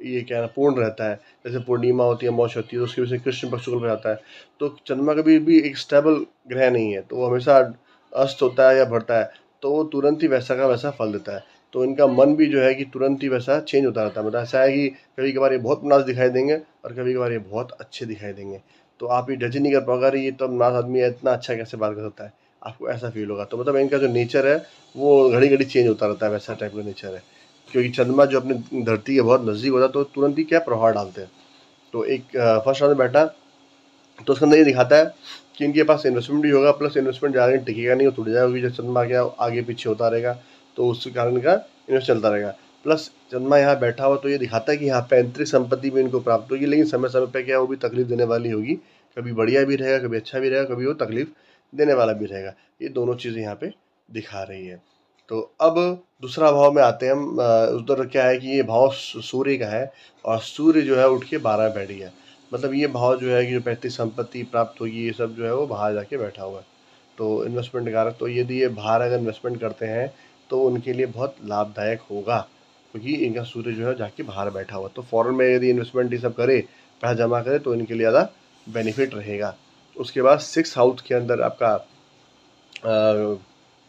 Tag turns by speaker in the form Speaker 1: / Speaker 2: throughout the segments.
Speaker 1: ये क्या है पूर्ण रहता है। जैसे पूर्णिमा होती है, अमावस्या होती है, तो उसकी वजह से कृष्ण पक्ष शुक्ल में आता है। तो चंद्रमा कभी भी एक स्टेबल ग्रह नहीं है, तो वो हमेशा अस्त होता है या बढ़ता है, तो वो तुरंत ही वैसा का वैसा फल देता है। तो इनका मन भी जो है कि तुरंत ही वैसा चेंज होता रहता है। मतलब ऐसा है कि कभी कभार ये बहुत नाज दिखाई देंगे और कभी कभार ये बहुत अच्छे दिखाई देंगे। तो आप ये जज नहीं कर पाओगे अरे ये तो नाज आदमी है, इतना अच्छा कैसे बात कर सकता है, आपको ऐसा फील होगा। तो मतलब इनका जो नेचर है वो घड़ी घड़ी चेंज होता रहता है, वैसा टाइप का नेचर है। क्योंकि चंद्रमा जो अपने धरती के बहुत नज़दीक होता है तो तुरंत ही क्या प्रभाव डालते हैं। तो एक फर्स्ट हाउस में बैठा तो उसके अंदर ये दिखाता है कि इनके पास इन्वेस्टमेंट भी होगा, प्लस इन्वेस्टमेंट ज़्यादा दिन टिकेगा नहीं, वो टूट जाएगा, क्योंकि जब चंद्रमा क्या आगे पीछे होता रहेगा तो उसके कारण का इन्वेस्ट चलता रहेगा। प्लस चंद्रमा यहाँ बैठा हुआ तो ये दिखाता है कि यहाँ पैतृक संपत्ति भी इनको प्राप्त होगी, लेकिन समय समय पर क्या वो भी तकलीफ देने वाली होगी। कभी बढ़िया भी रहेगा, कभी अच्छा भी रहेगा, कभी वो तकलीफ देने वाला भी रहेगा। ये दोनों चीज़ें यहाँ पे दिखा रही है। तो अब दूसरा भाव में आते हैं हम। उधर क्या है कि ये भाव सूर्य का है, और सूर्य जो है उठ के 12 में बैठ गया। मतलब ये भाव जो है कि जो पैतृक संपत्ति प्राप्त होगी, ये सब जो है वो बाहर जाके बैठा हुआ है। तो इन्वेस्टमेंट कारक, तो यदि ये बाहर अगर इन्वेस्टमेंट करते हैं तो उनके लिए बहुत लाभदायक होगा, क्योंकि इनका सूर्य जो है जाके बाहर बैठा हुआ। तो फॉरेन में यदि इन्वेस्टमेंट ये सब करे, पैसा जमा करे, तो इनके लिए ज़्यादा बेनिफिट रहेगा। उसके बाद 6 हाउस के अंदर आपका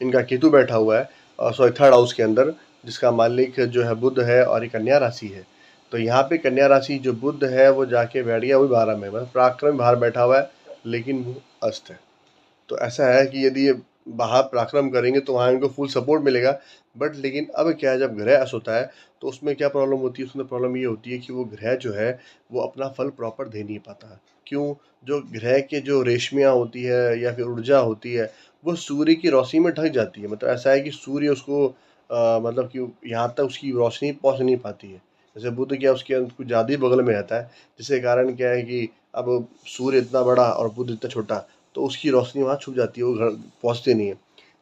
Speaker 1: इनका केतु बैठा हुआ है, सॉरी 3rd हाउस के अंदर, जिसका मालिक जो है बुध है और ये कन्या राशि है। तो यहाँ पे कन्या राशि जो बुध है वो जाके बैठ गया वही 12 में, मतलब पराक्रम बाहर बैठा हुआ है, लेकिन वो अस्त है। तो ऐसा है कि यदि ये बाहर पराक्रम करेंगे तो वहाँ इनको फुल सपोर्ट मिलेगा। बट लेकिन अब क्या है, जब ग्रह अस्त होता है तो उसमें क्या प्रॉब्लम होती है, उसमें प्रॉब्लम ये होती है कि वो ग्रह जो है वो अपना फल प्रॉपर दे नहीं पाता। क्यों? जो ग्रह के जो रेशमियाँ होती है या फिर ऊर्जा होती है, वो सूर्य की रोशनी में ढक जाती है। मतलब ऐसा है कि सूर्य उसको मतलब कि यहाँ तक उसकी रोशनी पहुँच नहीं पाती है। जैसे बुध क्या उसके कुछ ज़्यादा ही बगल में रहता है, जिसके कारण क्या है कि अब सूर्य इतना बड़ा और बुध इतना छोटा, तो उसकी रोशनी वहाँ छुप जाती है, वो घर पहुँचती नहीं है।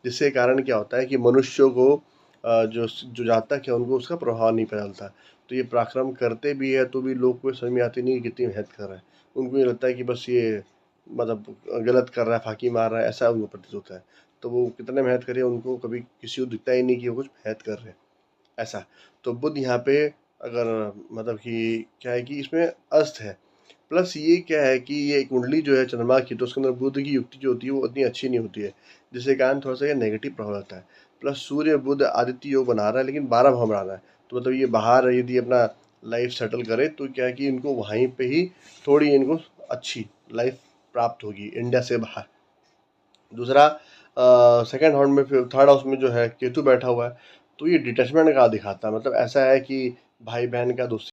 Speaker 1: जिसके कारण क्या होता है कि मनुष्यों को जो जातक है उनको उसका प्रभाव नहीं फैलता। तो ये पराक्रम करते भी है तो भी लोग को समझ में आती नहीं कि कितनी मेहनत कर रहा है। उनको ये लगता है कि बस ये मतलब गलत कर रहा है, फाकी मार रहा है, ऐसा उनको प्रतीत होता है। तो वो कितने मेहनत करे उनको कभी किसी को दिखता ही नहीं कि वो कुछ मेहनत कर रहे हैं, ऐसा। तो बुध यहाँ पे अगर मतलब कि क्या है कि इसमें अस्त है। प्लस ये क्या है कि ये एक कुंडली जो है चंद्रमा की, तो उसके अंदर बुध की युक्ति जो होती है वो उतनी अच्छी नहीं होती है, जिसके कारण थोड़ा सा ये नेगेटिव प्रभाव होता है। प्लस सूर्य बुध आदित्य योग बना रहा है, लेकिन 12 भाव में आ रहा है। तो मतलब ये बाहर यदि अपना लाइफ सेटल करे तो क्या है कि इनको वहीं पे ही थोड़ी इनको अच्छी लाइफ प्राप्त होगी इंडिया से बाहर। दूसरा 2nd हाउस में, फिर 3rd हाउस में जो है केतु बैठा हुआ है, तो ये डिटैचमेंट का दिखाता है। मतलब ऐसा है कि भाई बहन का दोस्ती